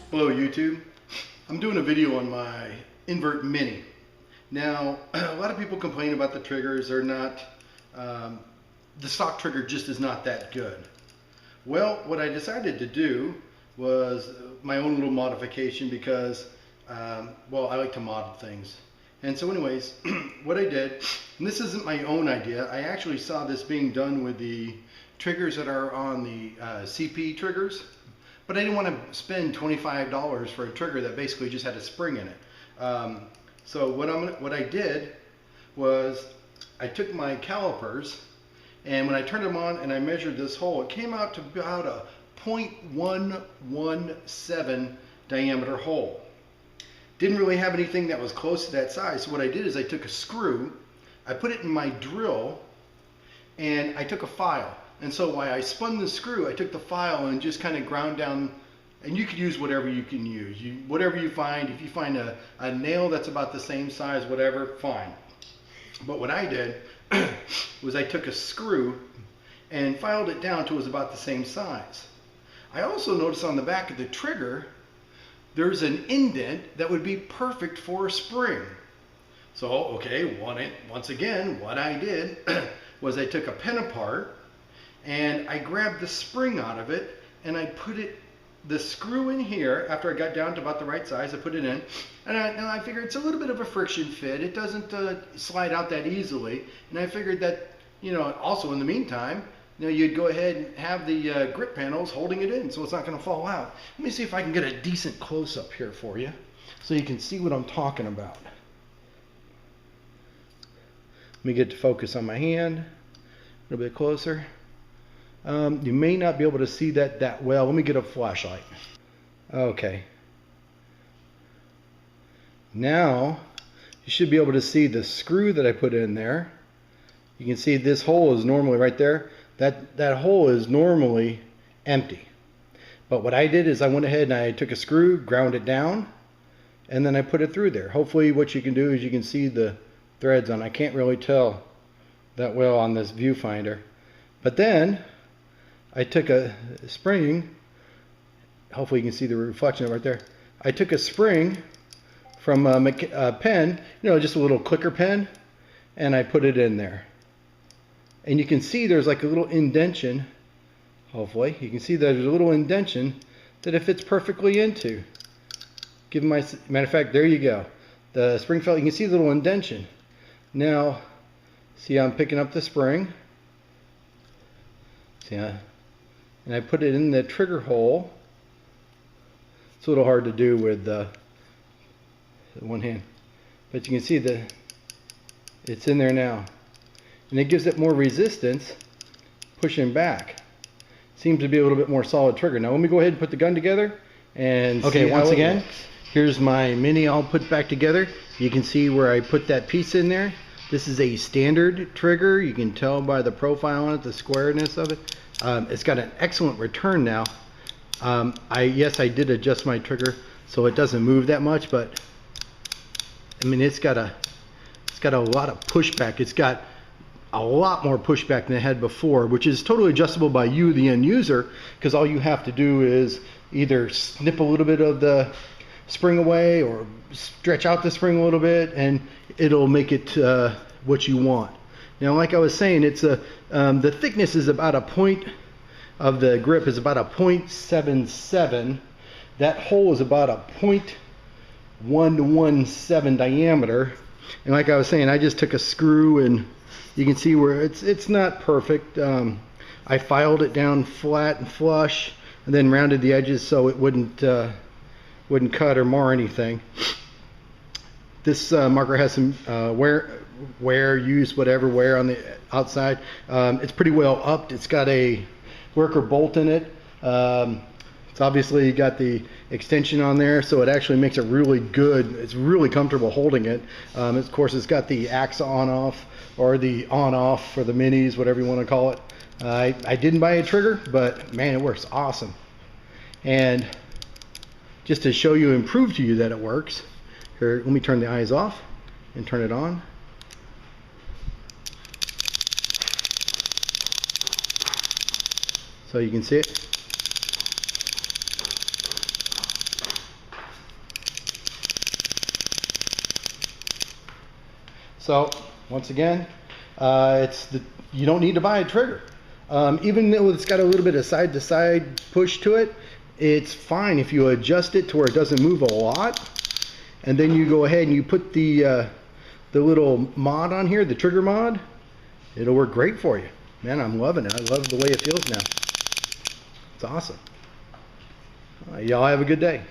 Hello YouTube. I'm doing a video on my Invert Mini. Now, a lot of people complain about the triggers. They're not, the stock trigger just is not that good. Well, what I decided to do was my own little modification because, well, I like to mod things. And so anyways, what I did, and this isn't my own idea, I actually saw this being done with the triggers that are on the CP triggers. But I didn't want to spend $25 for a trigger that basically just had a spring in it. So what I did was I took my calipers, and when I turned them on and I measured this hole, it came out to about a 0.117 diameter hole. Didn't really have anything that was close to that size. So what I did is I took a screw, I put it in my drill, and I took a file. And so while I spun the screw, I took the file and just kind of ground down, and you could use whatever you can use. Whatever you find, if you find a nail that's about the same size, whatever, fine. But what I did was I took a screw and filed it down to it was about the same size. I also noticed on the back of the trigger, there's an indent that would be perfect for a spring. So, okay, once again, what I did was I took a pen apart, and I grabbed the spring out of it, and I put the screw in here. After I got down to about the right size, I put it in, and now I figured it's a little bit of a friction fit. It doesn't slide out that easily, and I figured that, you know, also in the meantime, you know, you'd go ahead and have the grip panels holding it in, so it's not going to fall out. Let me see if I can get a decent close-up here for you, so you can see what I'm talking about. Let me get to focus on my hand, a little bit closer. You may not be able to see that well. Let me get a flashlight. Okay. Now you should be able to see the screw that I put in there. You can see this hole is normally right there. That hole is normally empty. But what I did is I went ahead and I took a screw, ground it down, and then I put it through there. Hopefully what you can do is you can see the threads on. I can't really tell that well on this viewfinder. But then I took a spring, hopefully you can see the reflection of it right there. I took a spring from a pen, you know, just a little clicker pen, and I put it in there. And you can see there's like a little indentation, hopefully. You can see there's a little indentation that it fits perfectly into. Matter of fact, there you go. The spring felt, you can see the little indentation. Now, see I'm picking up the spring. See, and I put it in the trigger hole. It's a little hard to do with the one hand, but you can see it's in there now, and it gives it more resistance pushing back. Seems to be a little bit more solid trigger. Now let me go ahead and put the gun together and okay, once again, here's my Mini all put back together. You can see where I put that piece in there. This is a standard trigger. You can tell by the profile on it, the squareness of it. It's got an excellent return now. Yes, I did adjust my trigger so it doesn't move that much, but I mean it's got a lot of pushback. It's got a lot more pushback than it had before, which is totally adjustable by you, the end user, because all you have to do is either snip a little bit of the spring away or stretch out the spring a little bit, and it'll make it what you want. Now, like I was saying, it's the thickness is about a point of the grip is about a 0.77. That hole is about a 0.117 diameter. And like I was saying, I just took a screw, and you can see where it's not perfect. I filed it down flat and flush, and then rounded the edges so it wouldn't cut or mar anything. This marker has some wear on the outside. It's pretty well upped. It's got a worker bolt in it. It's obviously got the extension on there, so it actually makes it really good. It's really comfortable holding it. Of course, it's got the axe on-off, or the on-off for the minis, whatever you want to call it. I didn't buy a trigger, but man, it works awesome. And just to show you and prove to you that it works, here, let me turn the eyes off and turn it on. So you can see it. So once again, you don't need to buy a trigger. Even though it's got a little bit of side to side push to it, it's fine if you adjust it to where it doesn't move a lot, and then you go ahead and you put the little mod on here, the trigger mod. It'll work great for you. Man, I'm loving it. I love the way it feels now. It's awesome. Y'all have a good day.